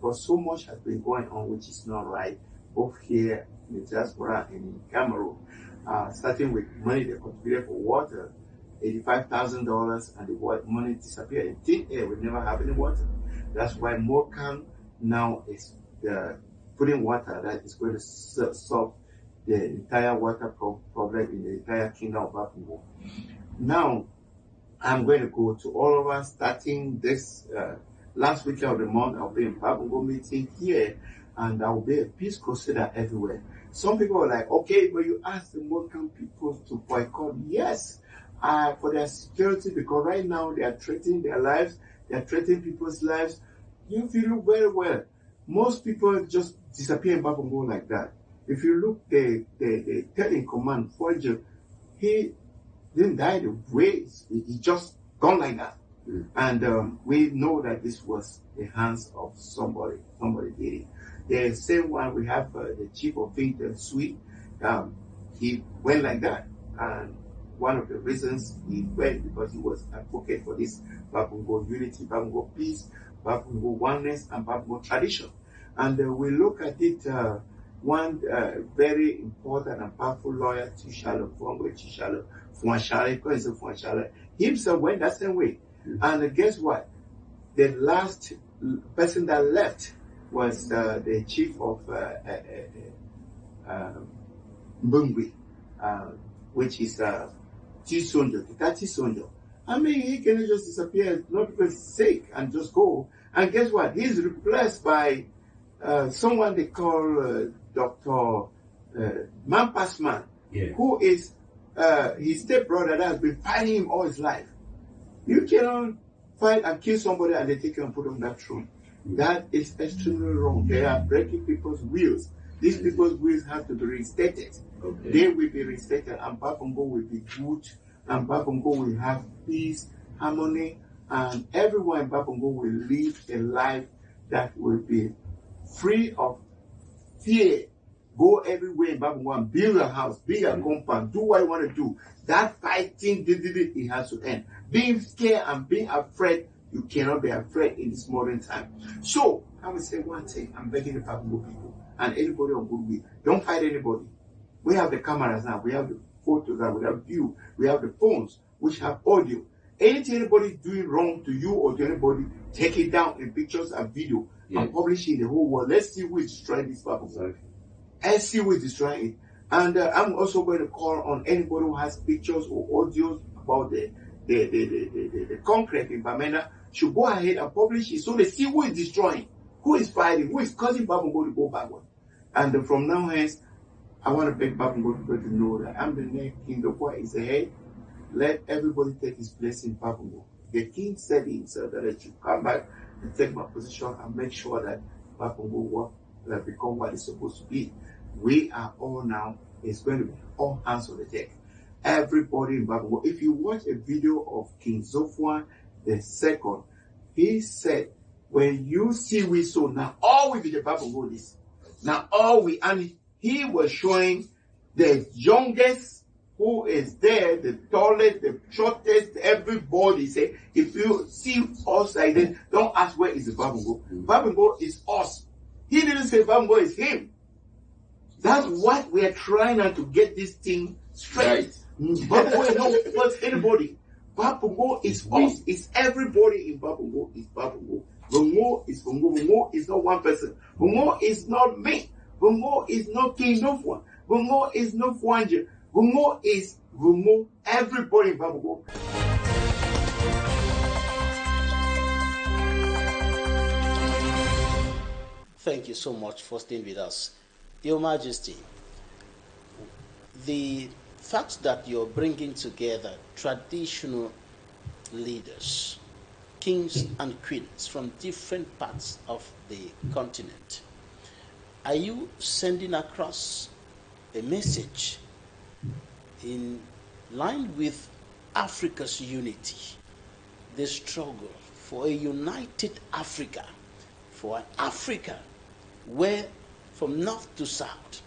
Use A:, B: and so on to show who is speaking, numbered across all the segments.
A: because so much has been going on which is not right, both here in the diaspora and in Cameroon. Starting with money they contributed for water, $85,000, and the money disappeared in thin air. We never have any water. That's why Mocan now is putting water that is going to solve the entire water problem in the entire kingdom of Babongo. Now, I'm going to go to all of us starting this last weekend of the month. I'll be in Babongo meeting here, and there will be a peace crusader everywhere. Some people are like, okay, but you ask the Mocan people to boycott. Yes, for their security, because right now they are threatening their lives, they are threatening people's lives. If you look very well, most people just disappear in Babongo like that. If you look, the third in command, Forger, he didn't die the way, he just gone like that. And we know that this was the hands of somebody did it. The same one, we have the chief of Vinton Sweet, he went like that. And one of the reasons he went, because he was advocate for this Babongo unity, Babongo peace, Babongo oneness, and Babongo tradition. And we look at it, one very important and powerful lawyer, Tishalo Fuanshale, because it's Fuanshale, himself went that same way. And guess what? The last person that left was the chief of Mbungwe, which is Tisonjo. I mean, he can just disappear, not because he's sick, and just go. And guess what? He's replaced by someone they call Dr. Mampasman, who is his stepbrother that has been fighting him all his life. You cannot fight and kill somebody and they take you and put on that throne. That is extremely wrong. They are breaking people's wills. These people's wills have to be reinstated. Okay. They will be reinstated, and Babongo will be good, and Babongo will have peace, harmony, and everyone in Babongo will live a life that will be free of fear. Go everywhere in Babongo and build a house, build a compound, do what you want to do. That fighting, it has to end. Being scared and being afraid, you cannot be afraid in this modern time. So, I will say one thing, I'm begging the Babongo people and anybody on good will, don't fight anybody. We have the cameras now, we have the photos, we have view, we have the phones, which have audio. Anything anybody doing wrong to you or to anybody, take it down in pictures and video and publish it in the whole world. Let's see who is destroying this Babongo. Let's see who is destroying it. And I'm also going to call on anybody who has pictures or audios about the concrete in Bamenda should go ahead and publish it so they see who is destroying, who is fighting, who is causing Babongo to go backward. And from now hence, I want to beg Babongo people to know that I'm the next king. The boy is ahead. Let everybody take his place in Babongo. The king said himself that I should come back and take my position and make sure that Babongo will become what it's supposed to be. We are all now, it's going to be all hands on the deck. Everybody in Babongo. If you watch a video of King Zofwan II, he said, when you see we so now all we be the Babongo this. Now all we, and he was showing the youngest who is there, the tallest, the shortest, everybody. Say, if you see us like this, don't ask where is the Babongo. Babongo is us. He didn't say Babongo is him. That's what we are trying to get this thing straight. Babongo is not anybody. Babongo is us. It's everybody in Babongo is Babongo. Bongo is Bongo. Bongo is not one person. Bongo is not me. Bongo is not King Nofwan. Bongo is not Fuanje. Bongo is Bongo. Everybody in Babongo.
B: Thank you so much for staying with us. Your Majesty, the fact that you're bringing together traditional leaders, kings and queens from different parts of the continent, are you sending across a message in line with Africa's unity, the struggle for a united Africa, for an Africa where from north to south,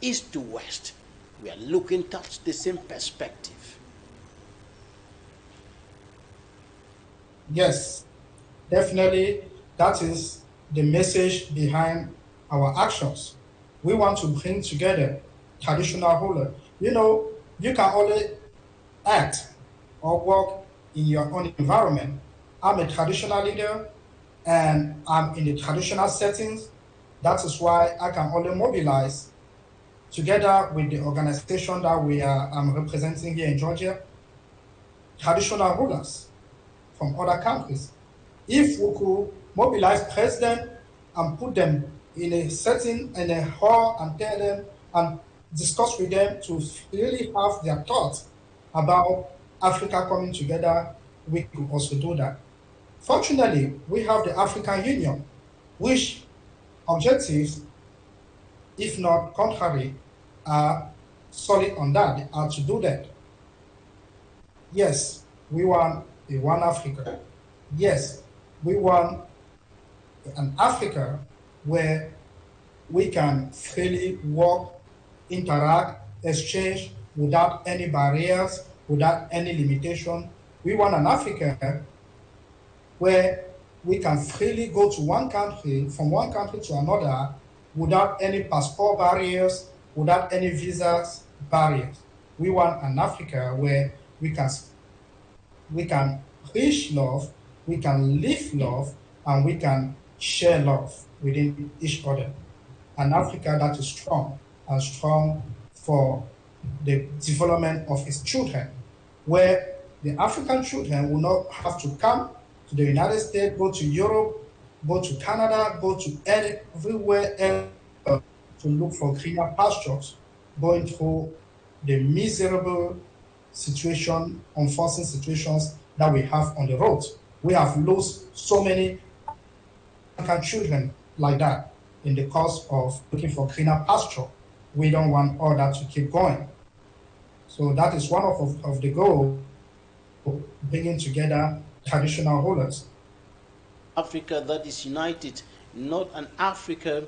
B: east to west, we are looking towards the same perspective?
C: Yes, definitely. That is the message behind our actions. We want to bring together traditional rulers. You know, you can only act or work in your own environment. I'm a traditional leader and I'm in the traditional settings. That is why I can only mobilize together with the organization that I'm representing here in Georgia, traditional rulers from other countries. If we could mobilize presidents and put them in a setting, in a hall, and tell them and discuss with them to really have their thoughts about Africa coming together, we could also do that. Fortunately, we have the African Union, which objectives, if not contrary, are solid on that. They are to do that. Yes, we want a one Africa. Yes, we want an Africa where we can freely walk, interact, exchange without any barriers, without any limitation. We want an Africa where we can freely go to one country, from one country to another, without any passport barriers, without any visas barriers. We want an Africa where we can reach love, we can live love, and we can share love within each other. An Africa that is strong and strong for the development of its children, where the African children will not have to come to the United States, go to Europe, go to Canada, go to everywhere else to look for greener pastures, going through the miserable situation, unforeseen situations that we have on the road. We have lost so many African children like that in the course of looking for greener pasture. We don't want all that to keep going. So that is one of the goals, bringing together traditional rulers.
B: Africa that is united, not an Africa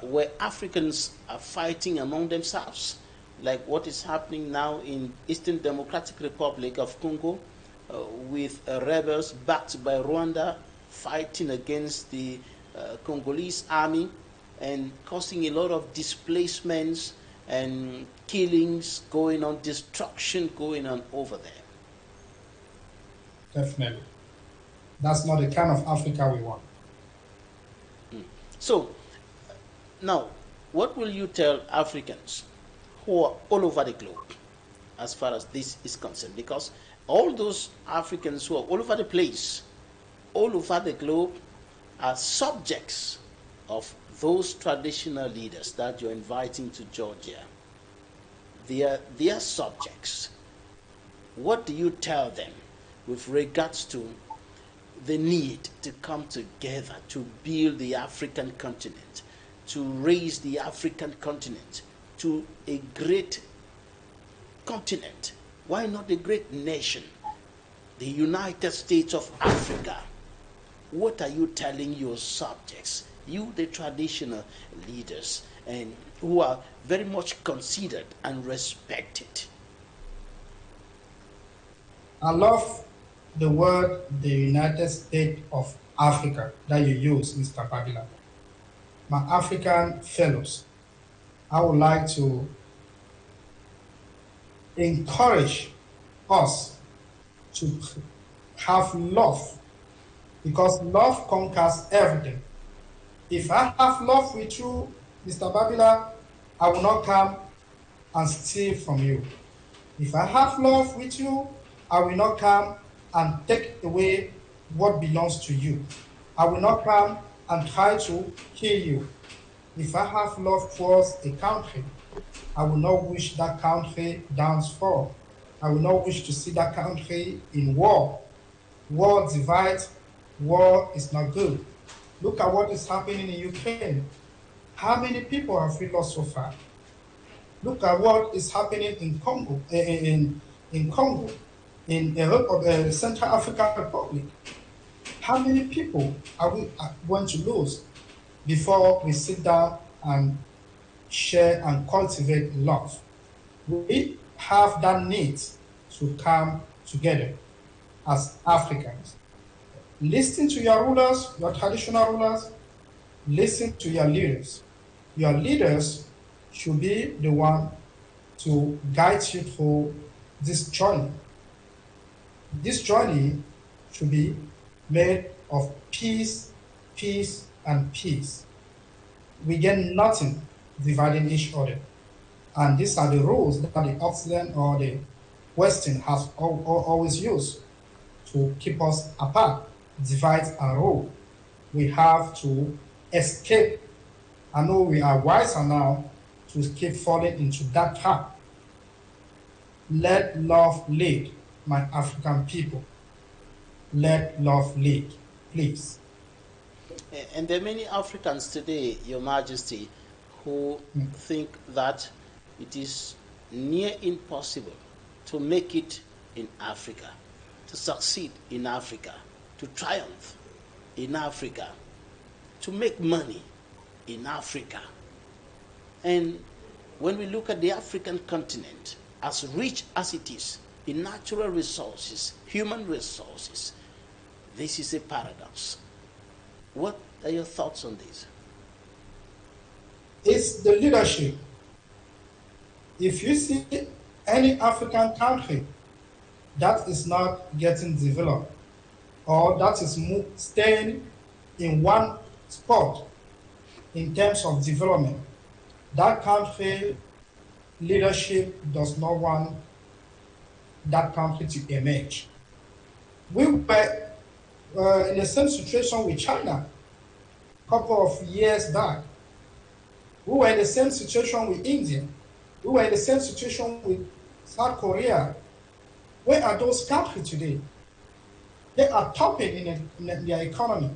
B: where Africans are fighting among themselves, like what is happening now in Eastern Democratic Republic of Congo, with rebels backed by Rwanda fighting against the Congolese army and causing a lot of displacements and killings going on, destruction going on over there.
C: Definitely. That's not the kind of Africa we want.
B: So, now, what will you tell Africans who are all over the globe as far as this is concerned? Because all those Africans who are all over the place, all over the globe, are subjects of those traditional leaders that you're inviting to Georgia. They are subjects. What do you tell them with regards to the need to come together to build the African continent, to raise the African continent to a great continent? Why not a great nation? The United States of Africa. What are you telling your subjects, you the traditional leaders, and who are very much considered and respected?
C: I love the word the United States of Africa that you use, Mr. Babila. My African fellows, I would like to encourage us to have love, because love conquers everything. If I have love with you, Mr. Babila, I will not come and steal from you. If I have love with you, I will not come and take away what belongs to you. I will not come and try to kill you. If I have love towards a country, I will not wish that country downfall. I will not wish to see that country in war. War divides. War is not good. Look at what is happening in Ukraine. How many people have we lost so far? Look at what is happening in Congo, in Central African Republic. How many people are we going to lose before we sit down and share and cultivate love? We have that need to come together as Africans. Listen to your rulers, your traditional rulers, listen to your leaders. Your leaders should be the one to guide you through this journey. This journey should be made of peace, peace, and peace. We get nothing dividing each other. And these are the rules that the Occident or the Western has always used to keep us apart, divide and rule. We have to escape. I know we are wiser now to keep falling into that trap. Let love lead, my African people. Let love lead, please.
B: And there are many Africans today, Your Majesty, who think that it is near impossible to make it in Africa, to succeed in Africa, to triumph in Africa, to make money in Africa. And when we look at the African continent, as rich as it is in natural resources, human resources, this is a paradox. What are your thoughts on this?
C: It's the leadership. If you see any African country that is not getting developed or that is staying in one spot in terms of development, that country leadership does not want that country to emerge. We were in the same situation with China a couple of years back. We were in the same situation with India. We were in the same situation with South Korea. Where are those countries today? They are topping in their economy.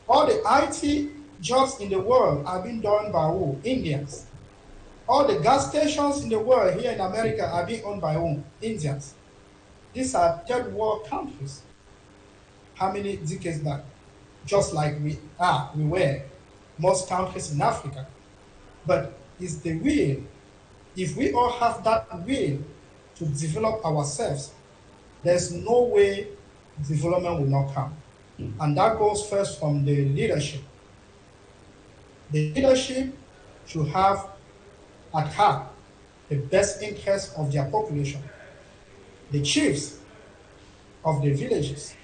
C: All the IT jobs in the world are being done by who? Indians. All the gas stations in the world here in America are being owned by who? Indians. These are third world countries. How many decades back? Just like we were, most countries in Africa. But it's the will. If we all have that will to develop ourselves, there's no way development will not come. And that goes first from the leadership. The leadership should have at heart the best interests of their population. The chiefs of the villages,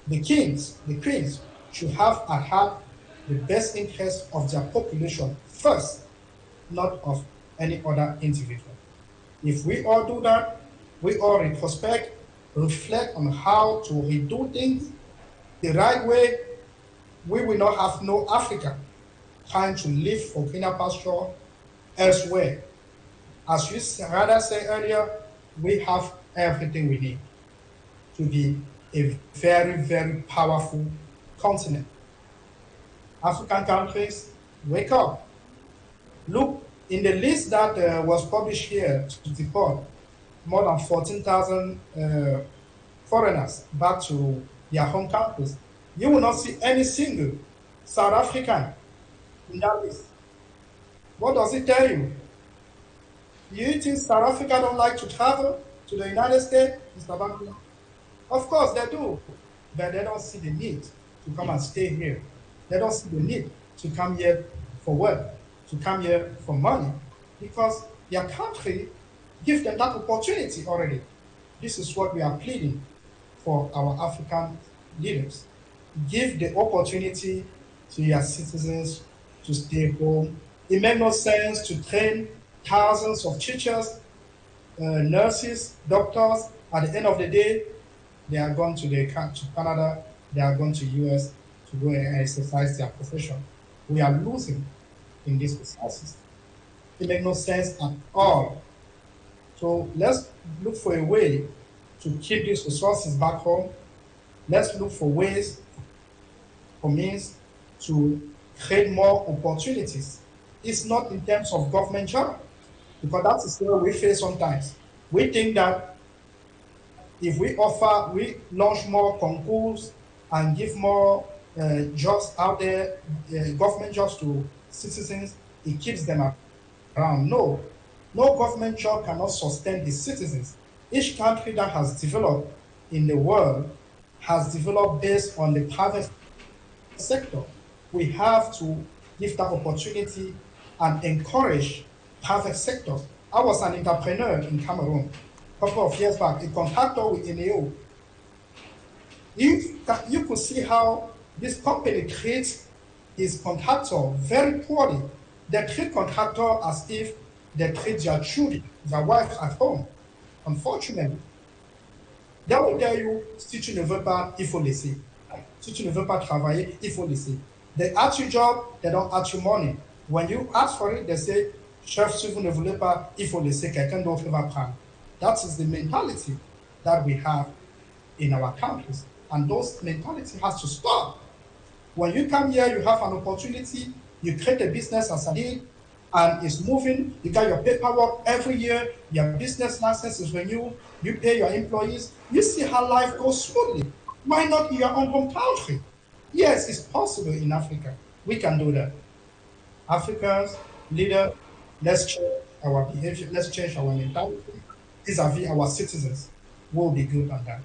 C: the kings, the queens should have at heart the best interests of their population first, not of any other individual. If we all do that, we all retrospect, reflect on how to redo things the right way, we will not have no Africa trying to live for greener pasture elsewhere. As you rather said earlier, we have everything we need to be a very, very powerful continent. African countries, wake up. Look, in the list that was published here to deport more than 14,000 foreigners back to their home countries, you will not see any single South African in that list. What does it tell you? Do you think South Africa don't like to travel to the United States, Mr. Bankula? Of course they do, but they don't see the need to come and stay here. They don't see the need to come here for work, to come here for money, because their country gives them that opportunity already. This is what we are pleading for our African leaders. Give the opportunity to your citizens to stay home. It makes no sense to train thousands of teachers, nurses, doctors. At the end of the day, they are going to Canada, they are going to US to go and exercise their profession. We are losing in these resources. It makes no sense at all. So let's look for a way to keep these resources back home. Let's look for ways, for means to create more opportunities. It's not in terms of government job, because that is where we fail sometimes. We think that if we launch more concours and give more jobs out there, government jobs to citizens, it keeps them around. No government job cannot sustain its citizens. Each country that has developed in the world has developed based on the private sector. we have to give that opportunity and encourage private sector. I was an entrepreneur in Cameroon a couple of years back, a contractor with NAO. You could see how this company treats his contractor very poorly. They treat contractor as if they treat their children, their wife at home. Unfortunately, they will tell you, si tu ne veux pas, il faut laisser. Si tu ne veux pas travailler, il faut laisser. They ask you job, they don't ask you money. When you ask for it, they say, chef, si vous ne voulez pas, il faut laisser, quelqu'un d'autre va prendre. That is the mentality that we have in our countries. And those mentality has to stop. When you come here, you have an opportunity, you create a business as a lead, and it's moving, you got your paperwork every year, your business license is renewed, you pay your employees, you see how life goes smoothly. Why not in your own home country? Yes, it's possible in Africa. We can do that. Africans, leaders, let's change our behavior, let's change our mentality vis-a-vis our citizens. We'll be good on that.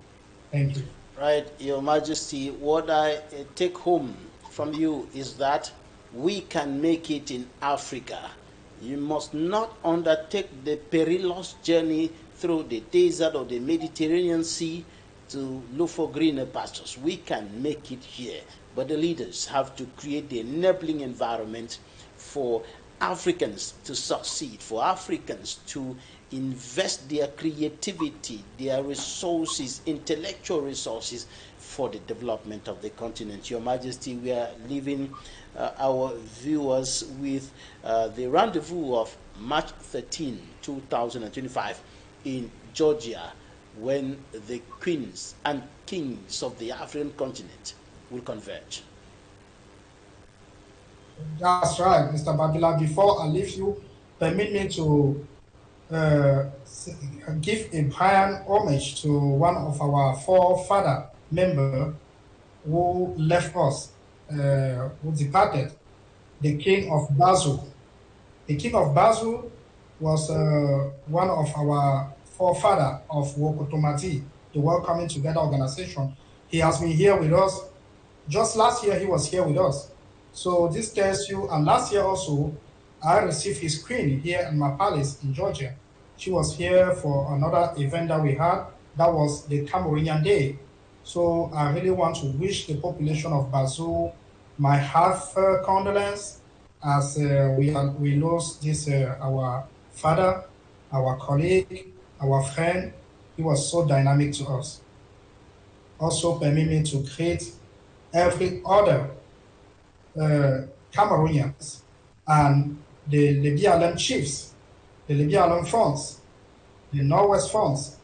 C: Thank you.
B: Right, Your Majesty, what I take home from you is that we can make it in Africa. You must not undertake the perilous journey through the desert or the Mediterranean Sea to look for greener pastures. We can make it here, but the leaders have to create the enabling environment for Africans to succeed, for Africans to invest their creativity, their resources, intellectual resources for the development of the continent. Your Majesty, we are leaving our viewers with the rendezvous of March 13, 2025 in Georgia, when the queens and kings of the African continent will converge.
C: That's right, Mr. Babila. Before I leave you, permit me to give a grand homage to one of our forefather member who left us, who departed, the King of Basel. The King of Basel was one of our forefather of Wokotomati, the World Coming Together organization. He has been here with us. Just last year, he was here with us. So this tells you, and last year also, I received his queen here in my palace in Georgia. She was here for another event that we had. That was the Cameroonian Day. So I really want to wish the population of Basel my heartfelt condolence as we lost this our father, our colleague, our friend. He was so dynamic to us. Also permit me to greet every other Cameroonians and the BLM chiefs, the BLM fronts, the Northwest fronts.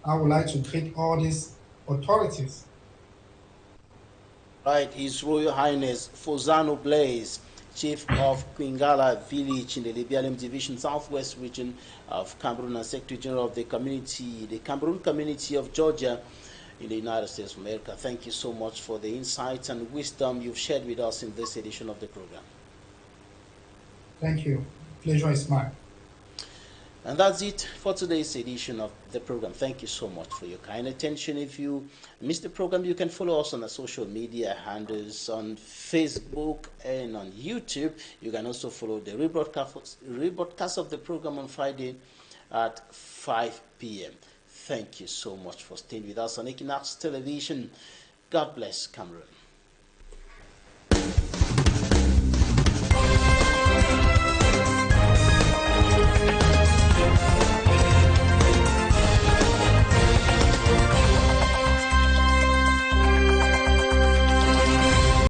C: I would like to greet all these authorities.
B: Right, His Royal Highness FOSANOH Blaise, Chief of Quingala Village in the BLM Division Southwest region of Cameroon and Secretary General of the Cameroon Community of Georgia in the United States of America. Thank you so much for the insights and wisdom you've shared with us in this edition of the program.
C: Thank you. Pleasure is mine.
B: And that's it for today's edition of the program. Thank you so much for your kind attention. If you missed the program, you can follow us on our social media handles on Facebook and on YouTube. You can also follow the rebroadcast of the program on Friday at 5 p.m. Thank you so much for staying with us on Equinoxe Television. God bless Cameroon.